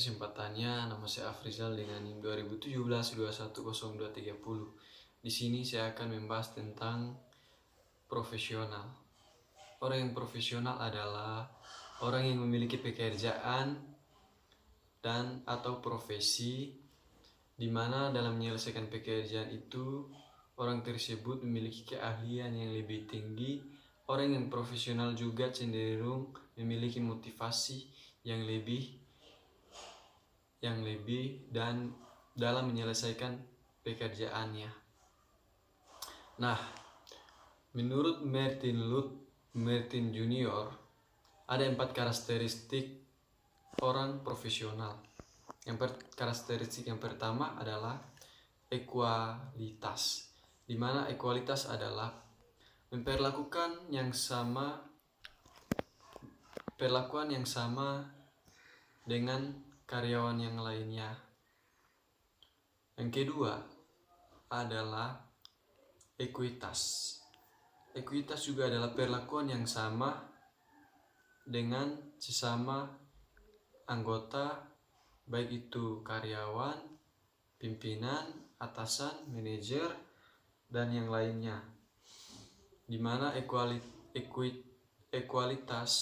kesempatannya. Nama saya Afrizal dengan NIM 2017-210230. Di sini saya akan membahas tentang profesional. Orang yang profesional adalah orang yang memiliki pekerjaan dan atau profesi di mana dalam menyelesaikan pekerjaan itu orang tersebut memiliki keahlian yang lebih tinggi. Orang yang profesional juga cenderung memiliki motivasi yang lebih dan dalam menyelesaikan pekerjaannya. Nah, menurut Martin Junior, ada 4 karakteristik orang profesional. Karakteristik yang pertama adalah ekualitas, di mana ekualitas adalah perlakuan yang sama dengan karyawan yang lainnya. Yang kedua adalah ekuitas. Ekuitas juga adalah perlakuan yang sama dengan sesama anggota, baik itu karyawan, pimpinan, atasan, manajer, dan yang lainnya. Di mana ekualitas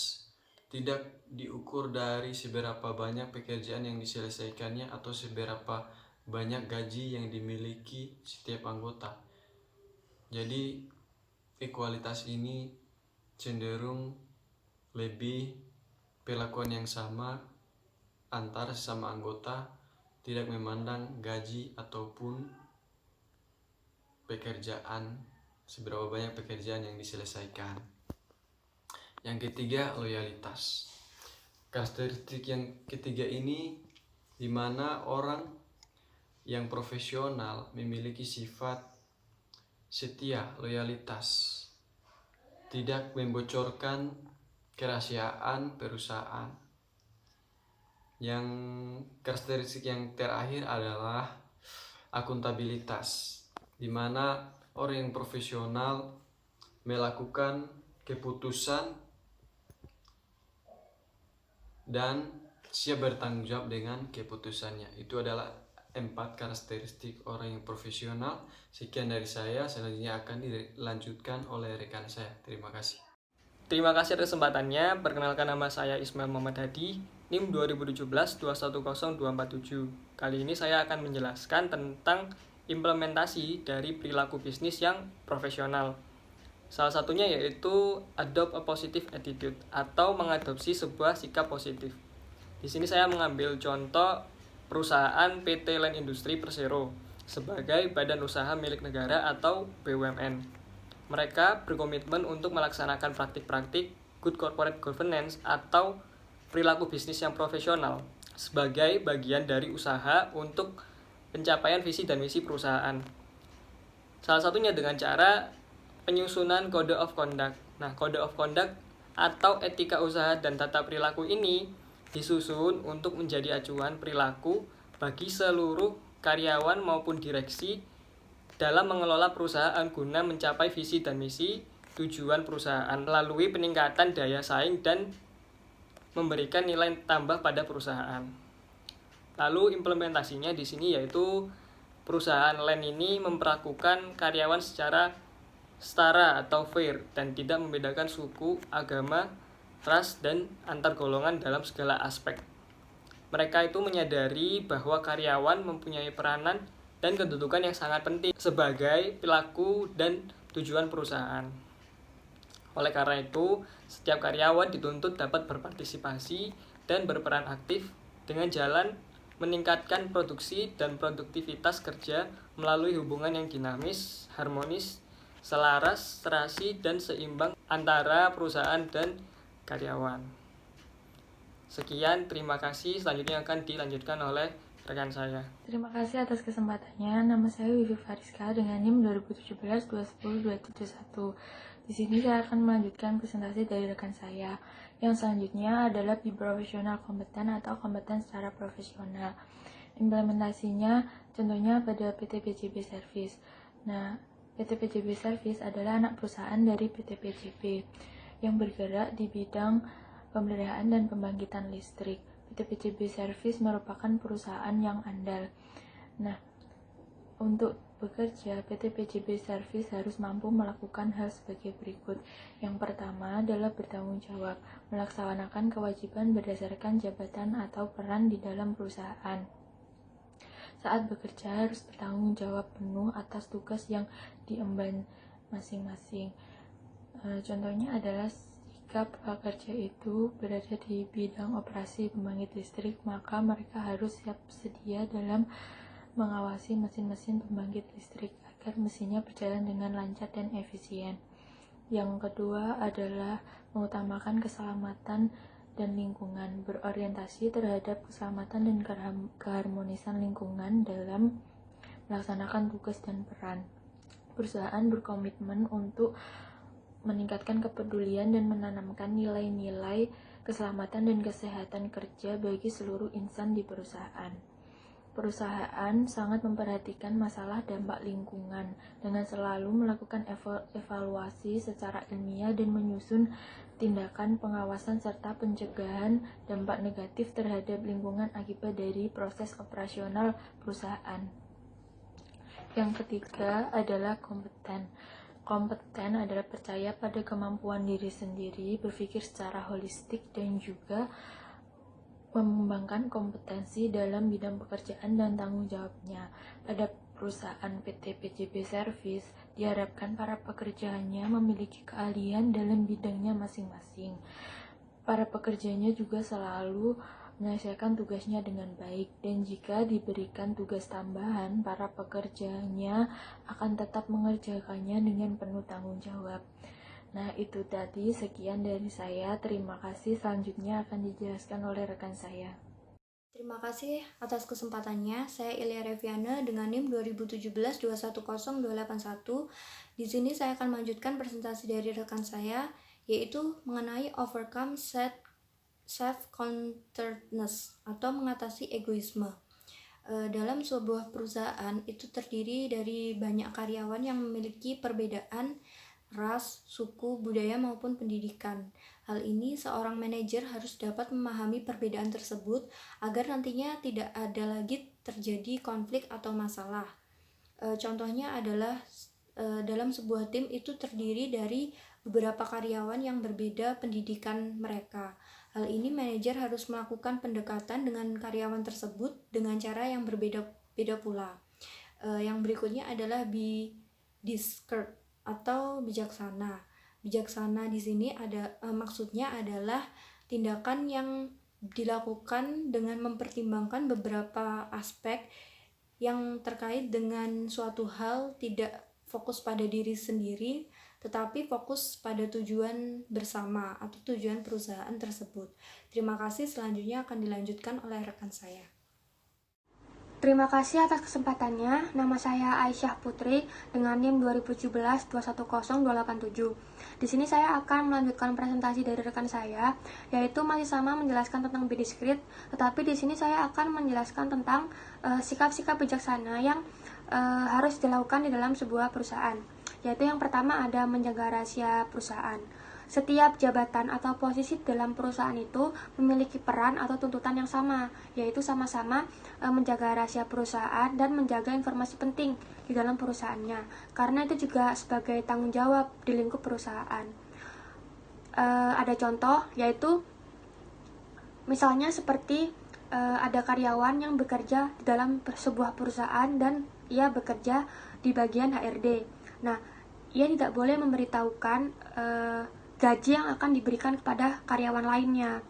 tidak diukur dari seberapa banyak pekerjaan yang diselesaikannya atau seberapa banyak gaji yang dimiliki setiap anggota. Jadi ekualitas ini cenderung lebih perlakuan yang sama antar sesama anggota, tidak memandang gaji ataupun pekerjaan, seberapa banyak pekerjaan yang diselesaikan. Yang ketiga, loyalitas. Karakteristik yang ketiga ini di mana orang yang profesional memiliki sifat setia, loyalitas, tidak membocorkan kerahasiaan perusahaan. Yang karakteristik yang terakhir adalah akuntabilitas, di mana orang yang profesional melakukan keputusan dan siap bertanggung jawab dengan keputusannya. Itu adalah 4 karakteristik orang yang profesional. Sekian dari saya, selanjutnya akan dilanjutkan oleh rekan saya. Terima kasih. Terima kasih atas kesempatannya. Perkenalkan, nama saya Ismail Muhammad Hadi, NIM 2017-210247. Kali ini saya akan menjelaskan tentang implementasi dari perilaku bisnis yang profesional. Salah satunya yaitu adopt a positive attitude atau mengadopsi sebuah sikap positif. Di sini saya mengambil contoh perusahaan PT Land Industri Persero sebagai badan usaha milik negara atau BUMN. Mereka berkomitmen untuk melaksanakan praktik-praktik good corporate governance atau perilaku bisnis yang profesional sebagai bagian dari usaha untuk pencapaian visi dan misi perusahaan. Salah satunya dengan cara penyusunan Code of Conduct. Nah, Code of Conduct atau etika usaha dan tata perilaku ini disusun untuk menjadi acuan perilaku bagi seluruh karyawan maupun direksi dalam mengelola perusahaan guna mencapai visi dan misi tujuan perusahaan melalui peningkatan daya saing dan memberikan nilai tambah pada perusahaan. Lalu implementasinya di sini yaitu perusahaan Land ini memperlakukan karyawan secara setara atau fair dan tidak membedakan suku, agama, ras, dan antar golongan dalam segala aspek. Mereka itu menyadari bahwa karyawan mempunyai peranan dan kedudukan yang sangat penting sebagai pelaku dan tujuan perusahaan. Oleh karena itu, setiap karyawan dituntut dapat berpartisipasi dan berperan aktif dengan jalan meningkatkan produksi dan produktivitas kerja melalui hubungan yang dinamis, harmonis, selaras, serasi, dan seimbang antara perusahaan dan karyawan. Sekian, terima kasih. Selanjutnya akan dilanjutkan oleh rekan saya. Terima kasih atas kesempatannya. Nama saya Wivi Fariska dengan NIM 2017-210271. Di sini saya akan melanjutkan presentasi dari rekan saya. Yang selanjutnya adalah be profesional kompeten atau kompeten secara profesional. Implementasinya contohnya pada PT PJB Service. Nah, PT PJB Service adalah anak perusahaan dari PT PJB yang bergerak di bidang pemeliharaan dan pembangkitan listrik. PT PCB Service merupakan perusahaan yang andal. Nah, untuk bekerja, PT PCB Service harus mampu melakukan hal sebagai berikut. Yang pertama adalah bertanggung jawab, melaksanakan kewajiban berdasarkan jabatan atau peran di dalam perusahaan. Saat bekerja harus bertanggung jawab penuh atas tugas yang diemban masing-masing. Contohnya adalah jika pekerja itu berada di bidang operasi pembangkit listrik, maka mereka harus siap sedia dalam mengawasi mesin-mesin pembangkit listrik agar mesinnya berjalan dengan lancar dan efisien. Yang kedua adalah mengutamakan keselamatan dan lingkungan, berorientasi terhadap keselamatan dan keharmonisan lingkungan dalam melaksanakan tugas dan peran. Perusahaan berkomitmen untuk meningkatkan kepedulian dan menanamkan nilai-nilai keselamatan dan kesehatan kerja bagi seluruh insan di perusahaan. Perusahaan sangat memperhatikan masalah dampak lingkungan dengan selalu melakukan evaluasi secara ilmiah dan menyusun tindakan pengawasan serta pencegahan dampak negatif terhadap lingkungan akibat dari proses operasional perusahaan. Yang ketiga adalah kompeten. Kompeten adalah percaya pada kemampuan diri sendiri, berpikir secara holistik, dan juga mengembangkan kompetensi dalam bidang pekerjaan dan tanggung jawabnya. Pada perusahaan PT PCB Service, diharapkan para pekerjanya memiliki keahlian dalam bidangnya masing-masing. Para pekerjanya juga selalu menyelesaikan tugasnya dengan baik, dan jika diberikan tugas tambahan, para pekerjanya akan tetap mengerjakannya dengan penuh tanggung jawab. Nah, itu tadi sekian dari saya. Terima kasih. Selanjutnya akan dijelaskan oleh rekan saya. Terima kasih atas kesempatannya. Saya Ilya Reviana dengan NIM 2017-210281. Di sini saya akan melanjutkan presentasi dari rekan saya, yaitu mengenai overcome self-centeredness atau mengatasi egoisme. Dalam sebuah perusahaan itu terdiri dari banyak karyawan yang memiliki perbedaan ras, suku, budaya maupun pendidikan. Hal ini seorang manajer harus dapat memahami perbedaan tersebut agar nantinya tidak ada lagi terjadi konflik atau masalah. Contohnya adalah dalam sebuah tim itu terdiri dari beberapa karyawan yang berbeda pendidikan mereka. Hal ini manajer harus melakukan pendekatan dengan karyawan tersebut dengan cara yang berbeda-beda pula. Yang berikutnya adalah be discreet atau bijaksana. Bijaksana di sini maksudnya adalah tindakan yang dilakukan dengan mempertimbangkan beberapa aspek yang terkait dengan suatu hal, tidak fokus pada diri sendiri, tetapi fokus pada tujuan bersama atau tujuan perusahaan tersebut. Terima kasih. Selanjutnya akan dilanjutkan oleh rekan saya. Terima kasih atas kesempatannya. Nama saya Aisyah Putri dengan NIM 2017-210287. Di sini saya akan melanjutkan presentasi dari rekan saya, yaitu masih sama menjelaskan tentang be discreet, tetapi di sini saya akan menjelaskan tentang sikap-sikap bijaksana yang harus dilakukan di dalam sebuah perusahaan. Yaitu yang pertama ada menjaga rahasia perusahaan. Setiap jabatan atau posisi dalam perusahaan itu memiliki peran atau tuntutan yang sama, yaitu sama-sama menjaga rahasia perusahaan dan menjaga informasi penting di dalam perusahaannya, karena itu juga sebagai tanggung jawab di lingkup perusahaan. Ada contoh, yaitu misalnya seperti ada karyawan yang bekerja di dalam sebuah perusahaan dan ia bekerja di bagian HRD. Nah, ia tidak boleh memberitahukan gaji yang akan diberikan kepada karyawan lainnya,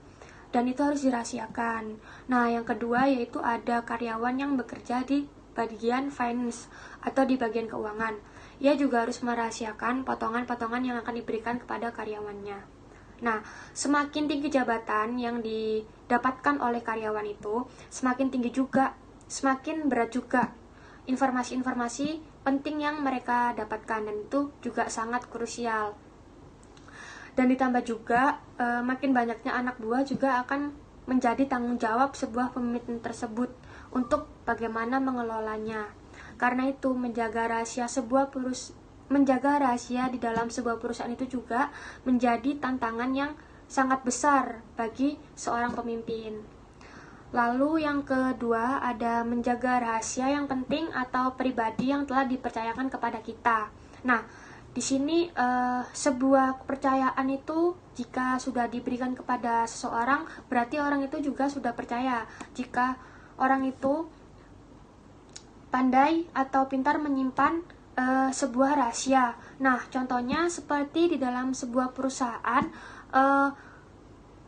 dan itu harus dirahasiakan. Nah, yang kedua yaitu ada karyawan yang bekerja di bagian finance atau di bagian keuangan. Ia juga harus merahasiakan potongan-potongan yang akan diberikan kepada karyawannya. Nah, semakin tinggi jabatan yang didapatkan oleh karyawan itu, semakin tinggi juga, semakin berat juga informasi-informasi penting yang mereka dapatkan, dan itu juga sangat krusial. Dan ditambah juga makin banyaknya anak buah juga akan menjadi tanggung jawab sebuah pemimpin tersebut untuk bagaimana mengelolanya. Karena itu menjaga rahasia di dalam sebuah perusahaan itu juga menjadi tantangan yang sangat besar bagi seorang pemimpin. Lalu yang kedua ada menjaga rahasia yang penting atau pribadi yang telah dipercayakan kepada kita. Nah, di sini sebuah kepercayaan itu jika sudah diberikan kepada seseorang, berarti orang itu juga sudah percaya. Jika orang itu pandai atau pintar menyimpan sebuah rahasia. Nah, contohnya seperti di dalam sebuah perusahaan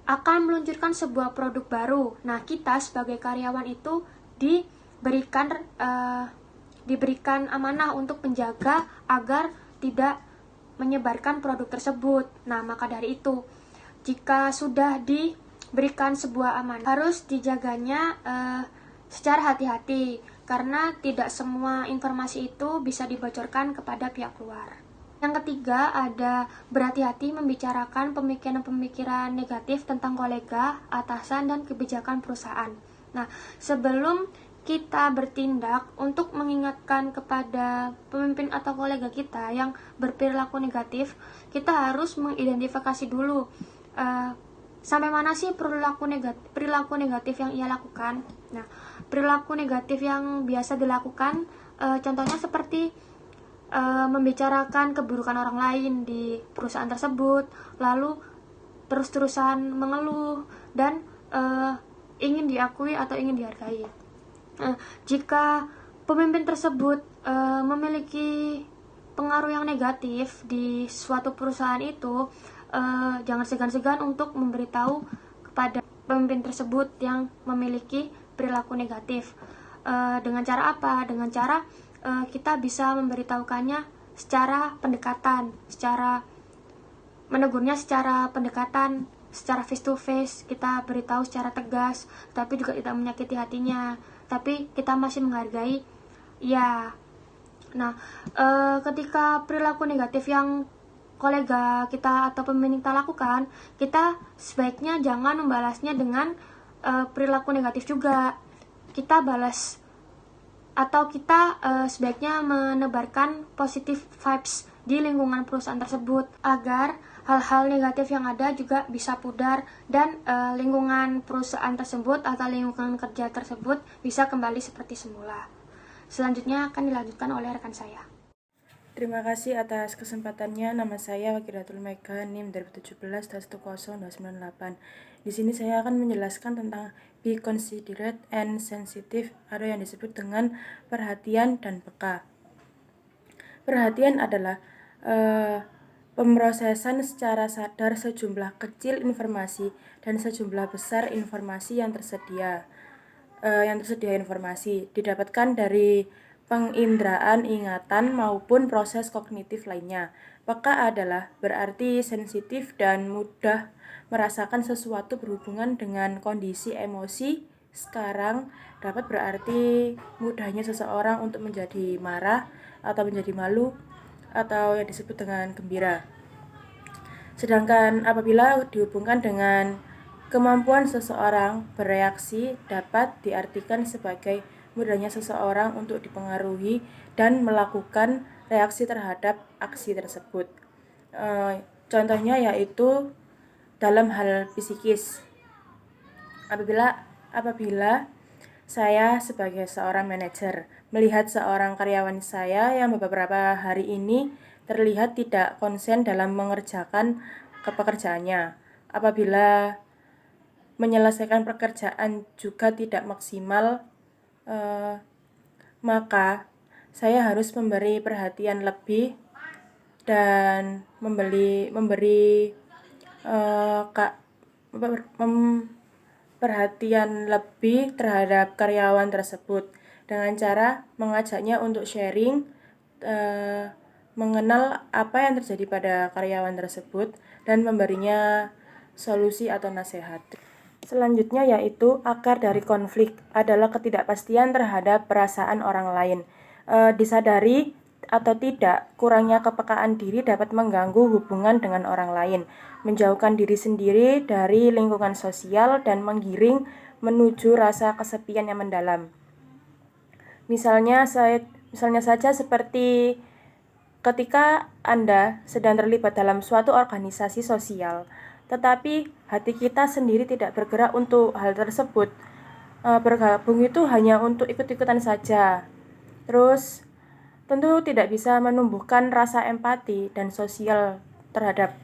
akan meluncurkan sebuah produk baru. Nah, kita sebagai karyawan itu diberikan amanah untuk menjaga agar tidak menyebarkan produk tersebut. Nah, maka dari itu, jika sudah diberikan sebuah amanah, harus dijaganya secara hati-hati, karena tidak semua informasi itu bisa dibocorkan kepada pihak luar. Yang ketiga ada berhati-hati membicarakan pemikiran-pemikiran negatif tentang kolega, atasan, dan kebijakan perusahaan. Nah, sebelum kita bertindak untuk mengingatkan kepada pemimpin atau kolega kita yang berperilaku negatif, kita harus mengidentifikasi dulu sampai mana sih perilaku negatif yang ia lakukan. Nah, perilaku negatif yang biasa dilakukan contohnya seperti membicarakan keburukan orang lain di perusahaan tersebut, lalu terus-terusan mengeluh dan ingin diakui atau ingin dihargai. Jika pemimpin tersebut memiliki pengaruh yang negatif di suatu perusahaan itu, jangan segan-segan untuk memberitahu kepada pemimpin tersebut yang memiliki perilaku negatif. Dengan cara apa? Dengan cara kita bisa memberitahukannya secara pendekatan, secara menegurnya secara pendekatan, secara face to face. Kita beritahu secara tegas, tapi juga tidak menyakiti hatinya, tapi kita masih menghargai. Ya, nah, ketika perilaku negatif yang kolega kita atau pemimpin kita lakukan, kita sebaiknya jangan membalasnya dengan perilaku negatif juga. Kita balas atau kita sebaiknya menebarkan positive vibes di lingkungan perusahaan tersebut agar hal-hal negatif yang ada juga bisa pudar dan lingkungan perusahaan tersebut atau lingkungan kerja tersebut bisa kembali seperti semula. Selanjutnya akan dilanjutkan oleh rekan saya. Terima kasih atas kesempatannya. Nama saya Wakilatul Mega, NIM 2017-10298. Di sini saya akan menjelaskan tentang be considerate and sensitive atau yang disebut dengan perhatian dan peka. Perhatian adalah pemrosesan secara sadar sejumlah kecil informasi dan sejumlah besar informasi yang tersedia informasi didapatkan dari penginderaan ingatan maupun proses kognitif lainnya. Peka adalah berarti sensitif dan mudah merasakan sesuatu berhubungan dengan kondisi emosi. Sekarang dapat berarti mudahnya seseorang untuk menjadi marah atau menjadi malu atau yang disebut dengan gembira. Sedangkan apabila dihubungkan dengan kemampuan seseorang bereaksi, dapat diartikan sebagai mudahnya seseorang untuk dipengaruhi dan melakukan reaksi terhadap aksi tersebut. Contohnya yaitu dalam hal psikis. Apabila saya sebagai seorang manajer melihat seorang karyawan saya yang beberapa hari ini terlihat tidak konsen dalam mengerjakan pekerjaannya. Apabila menyelesaikan pekerjaan juga tidak maksimal, maka saya harus memberi perhatian lebih dan perhatian lebih terhadap karyawan tersebut dengan cara mengajaknya untuk sharing, mengenal apa yang terjadi pada karyawan tersebut dan memberinya solusi atau nasihat. Selanjutnya yaitu akar dari konflik adalah ketidakpastian terhadap perasaan orang lain. Disadari atau tidak, kurangnya kepekaan diri dapat mengganggu hubungan dengan orang lain, menjauhkan diri sendiri dari lingkungan sosial dan menggiring menuju rasa kesepian yang mendalam. Misalnya saja seperti ketika Anda sedang terlibat dalam suatu organisasi sosial, tetapi hati kita sendiri tidak bergerak untuk hal tersebut. bergabung itu hanya untuk ikut-ikutan saja. Terus tentu tidak bisa menumbuhkan rasa empati dan sosial terhadap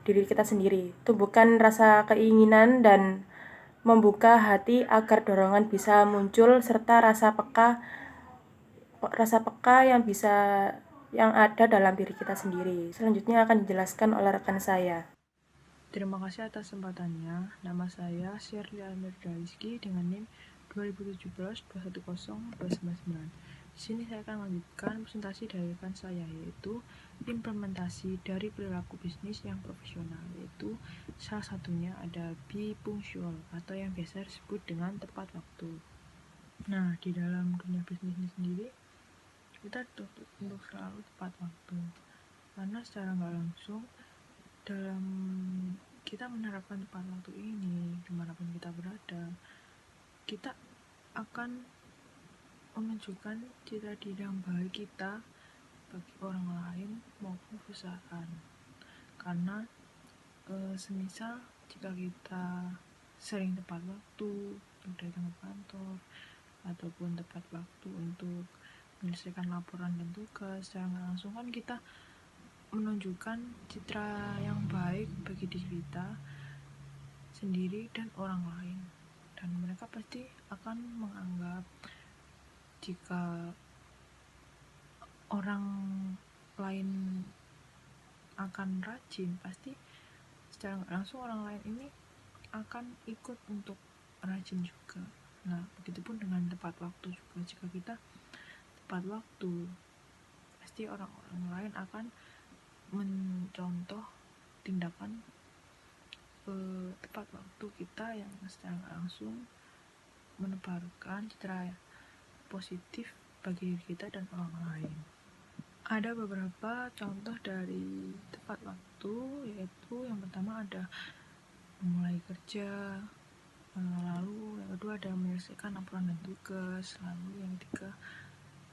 diri kita sendiri. Tumbuhkan rasa keinginan dan membuka hati agar dorongan bisa muncul serta rasa peka yang ada dalam diri kita sendiri. Selanjutnya akan dijelaskan oleh rekan saya. Terima kasih atas kesempatannya. Nama saya Shirley Almerda Rizky dengan NIM 2017-210-299. Di sini saya akan melanjutkan presentasi dari rekan saya, yaitu implementasi dari perilaku bisnis yang profesional, yaitu salah satunya ada be punctual atau yang biasa disebut dengan tepat waktu. Nah, di dalam dunia bisnis ini sendiri kita dituntut untuk selalu tepat waktu, karena secara nggak langsung dalam kita menerapkan tepat waktu ini dimanapun kita berada, kita akan menunjukkan citra diri yang baik kita bagi orang lain maupun perusahaan. Karena semisal jika kita sering tepat waktu untuk datang ke kantor ataupun tepat waktu untuk menyelesaikan laporan dan tugas, secara nggak langsung kan kita menunjukkan citra yang baik bagi diri kita sendiri dan orang lain, dan mereka pasti akan menganggap jika orang lain akan rajin, pasti secara nggak langsung orang lain ini akan ikut untuk rajin juga. Nah, begitupun dengan tepat waktu juga. Jika kita tepat waktu, pasti orang-orang lain akan mencontoh tindakan tepat waktu kita yang secara langsung menebarkan citra positif bagi diri kita dan orang lain. Ada beberapa contoh dari tepat waktu, yaitu yang pertama ada memulai kerja, lalu yang kedua ada menyelesaikan laporan dan tugas, lalu yang ketiga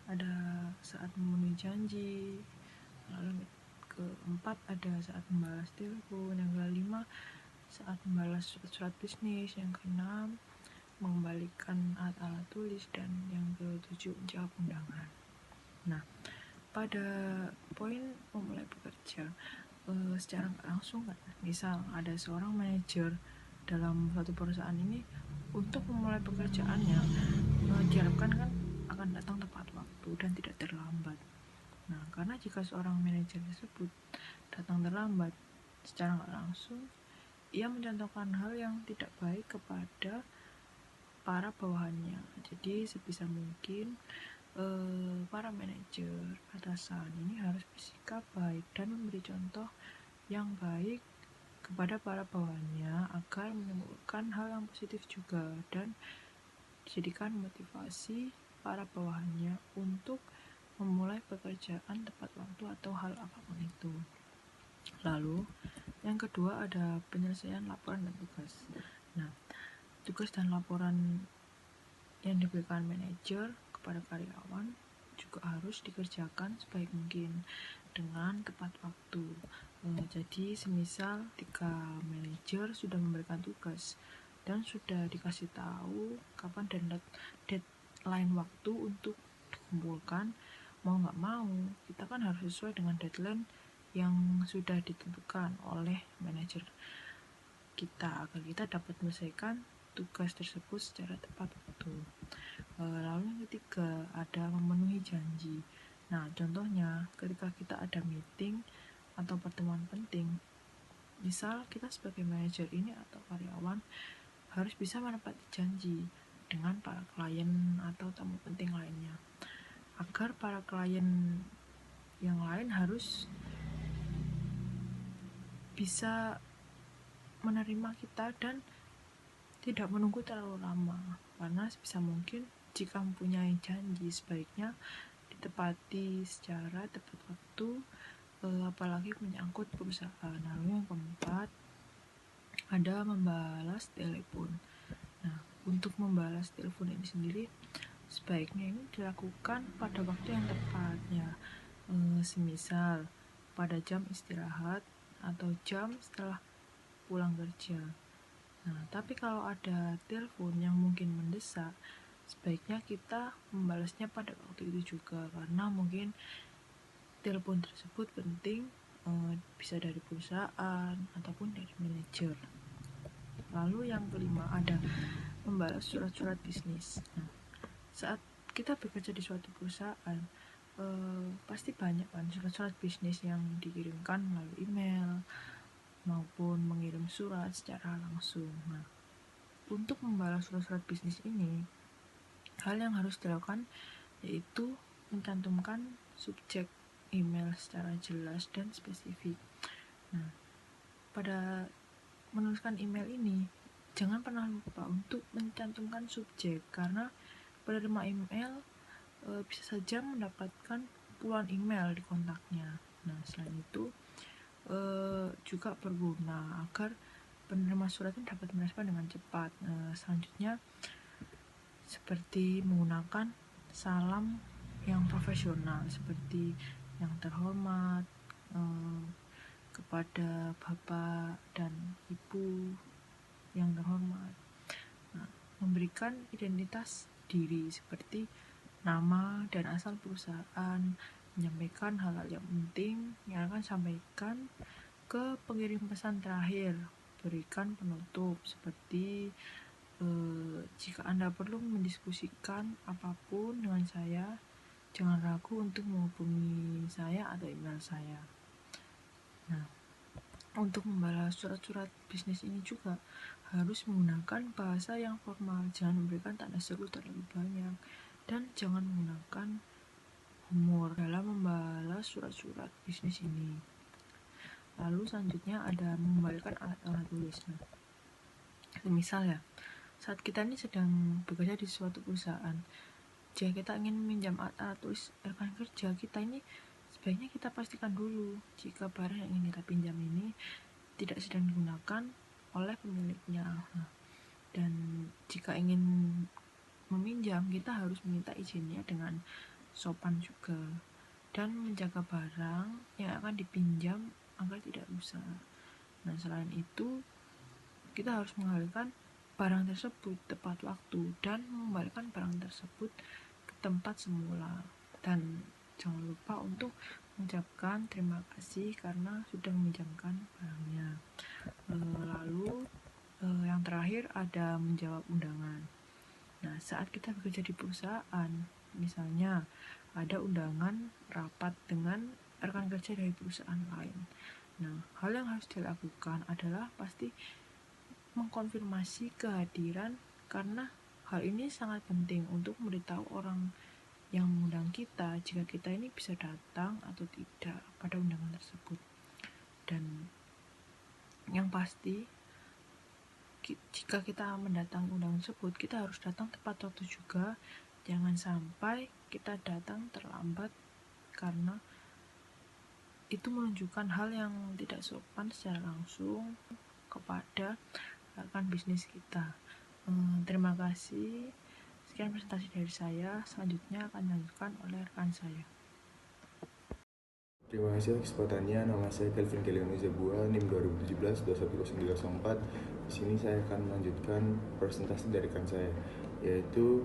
ada saat memenuhi janji, lalu keempat ada saat membalas telepon, yang kelima saat membalas surat bisnis, yang keenam mengembalikan alat-alat tulis, dan yang ketujuh menjawab undangan. Nah, pada poin memulai bekerja, secara nggak langsung kan, misal ada seorang manajer dalam suatu perusahaan ini, untuk memulai pekerjaannya diharapkan kan akan datang tepat waktu dan tidak terlambat. Nah, karena jika seorang manajer tersebut datang terlambat, secara nggak langsung ia mencontohkan hal yang tidak baik kepada para bawahannya. Jadi sebisa mungkin para manajer atasan ini harus bersikap baik dan memberi contoh yang baik kepada para bawahannya agar menimbulkan hal yang positif juga dan dijadikan motivasi para bawahannya untuk memulai pekerjaan tepat waktu atau hal apapun itu. Lalu yang kedua ada penyelesaian laporan dan tugas. Nah, tugas dan laporan yang diberikan manajer kepada karyawan juga harus dikerjakan sebaik mungkin dengan tepat waktu. Jadi semisal ketika manajer sudah memberikan tugas dan sudah dikasih tahu kapan deadline waktu untuk dikumpulkan, mau nggak mau kita kan harus sesuai dengan deadline yang sudah ditentukan oleh manajer kita agar kita dapat menyelesaikan tugas tersebut secara tepat waktu. Lalu yang ketiga ada memenuhi janji. Nah, contohnya ketika kita ada meeting atau pertemuan penting, misal kita sebagai manajer ini atau karyawan harus bisa menepati janji dengan para klien atau tamu penting lainnya, agar para klien yang lain harus bisa menerima kita dan tidak menunggu terlalu lama. Karena sebisa mungkin jika mempunyai janji sebaiknya ditepati secara tepat waktu, apalagi menyangkut perusahaan. Lalu yang keempat ada membalas telepon. Nah, untuk membalas telepon ini sendiri sebaiknya ini dilakukan pada waktu yang tepat ya, semisal pada jam istirahat atau jam setelah pulang kerja. Nah, tapi kalau ada telepon yang mungkin mendesak, sebaiknya kita membalasnya pada waktu itu juga, karena mungkin telepon tersebut penting, bisa dari perusahaan ataupun dari manajer. Lalu yang kelima ada membalas surat-surat bisnis. Nah, saat kita bekerja di suatu perusahaan, pasti banyak kan surat-surat bisnis yang dikirimkan melalui email maupun mengirim surat secara langsung. Nah, untuk membalas surat-surat bisnis ini, hal yang harus dilakukan yaitu mencantumkan subjek email secara jelas dan spesifik. Nah, pada menuliskan email ini, jangan pernah lupa untuk mencantumkan subjek, karena penerima email bisa saja mendapatkan puluhan email di kontaknya. Nah, selain itu juga berguna agar penerima suratnya dapat merespon dengan cepat. Selanjutnya seperti menggunakan salam yang profesional, seperti yang terhormat, kepada bapak dan ibu yang terhormat. Nah, memberikan identitas diri seperti nama dan asal perusahaan, menyampaikan hal-hal yang penting yang akan sampaikan ke pengirim pesan terakhir. Berikan penutup seperti jika Anda perlu mendiskusikan apapun dengan saya, jangan ragu untuk menghubungi saya atau email saya. Nah, untuk membalas surat-surat bisnis ini juga harus menggunakan bahasa yang formal, jangan memberikan tanda seru terlalu banyak, dan jangan menggunakan humor dalam membalas surat-surat bisnis ini. Lalu selanjutnya ada mengembalikan alat-alat tulis. Nah, misal ya, saat kita ini sedang bekerja di suatu perusahaan, jika kita ingin meminjam alat tulis rekan kerja kita ini, sebaiknya kita pastikan dulu jika barang yang ingin kita pinjam ini tidak sedang digunakan oleh pemiliknya. Nah, dan jika ingin meminjam, kita harus meminta izinnya dengan sopan juga, dan menjaga barang yang akan dipinjam agar tidak rusak. Nah, selain itu kita harus mengembalikan barang tersebut tepat waktu dan mengembalikan barang tersebut ke tempat semula, dan jangan lupa untuk mengucapkan terima kasih karena sudah meminjamkan barangnya. Lalu yang terakhir ada menjawab undangan. Nah, saat kita bekerja di perusahaan, misalnya ada undangan rapat dengan rekan kerja dari perusahaan lain. Nah, hal yang harus dilakukan adalah pasti mengkonfirmasi kehadiran, karena hal ini sangat penting untuk memberitahu orang yang mengundang kita jika kita ini bisa datang atau tidak pada undangan tersebut. Dan yang pasti, jika kita mendatangi undangan tersebut, kita harus datang tepat waktu juga. Jangan sampai kita datang terlambat, karena itu menunjukkan hal yang tidak sopan secara langsung kepada rekan bisnis kita. Terima kasih. Sekian presentasi dari saya. Selanjutnya akan dilanjutkan oleh rekan saya. Terima kasih atas kesempatannya. Nama saya Kelvin Kelioni Zebua, NIM 2017-210304. Di sini saya akan melanjutkan presentasi dari rekan saya, yaitu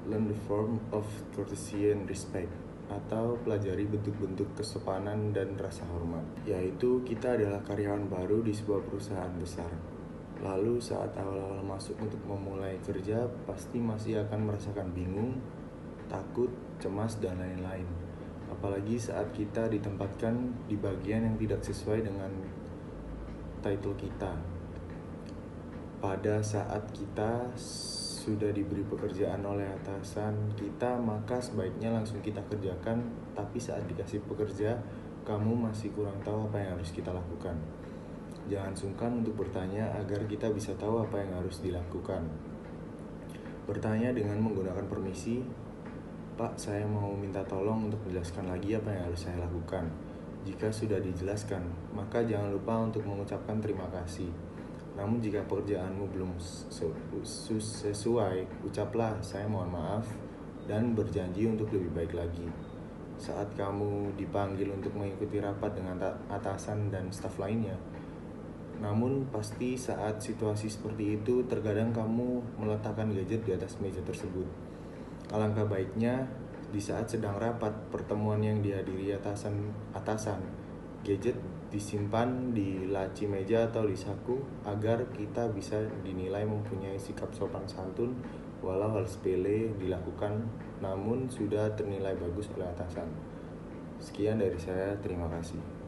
Learn the Form of Courtesy and Respect, atau pelajari bentuk-bentuk kesopanan dan rasa hormat. Yaitu kita adalah karyawan baru di sebuah perusahaan besar. Lalu saat awal-awal masuk untuk memulai kerja, pasti masih akan merasakan bingung, takut, cemas, dan lain-lain. Apalagi saat kita ditempatkan di bagian yang tidak sesuai dengan title kita. Pada saat kita sudah diberi pekerjaan oleh atasan kita, maka sebaiknya langsung kita kerjakan. Tapi saat dikasih pekerja, kamu masih kurang tahu apa yang harus kita lakukan. Jangan sungkan untuk bertanya agar kita bisa tahu apa yang harus dilakukan. Bertanya dengan menggunakan permisi, Pak, saya mau minta tolong untuk menjelaskan lagi apa yang harus saya lakukan. Jika sudah dijelaskan, maka jangan lupa untuk mengucapkan terima kasih. Namun jika pekerjaanmu belum sesuai, ucaplah saya mohon maaf dan berjanji untuk lebih baik lagi. Saat kamu dipanggil untuk mengikuti rapat dengan atasan dan staf lainnya, Namun pasti saat situasi seperti itu terkadang kamu meletakkan gadget di atas meja tersebut. Alangkah baiknya di saat sedang rapat pertemuan yang dihadiri atasan, gadget disimpan di laci meja atau di saku agar kita bisa dinilai mempunyai sikap sopan santun walau hal sepele dilakukan namun sudah ternilai bagus oleh atasan. Sekian dari saya, terima kasih.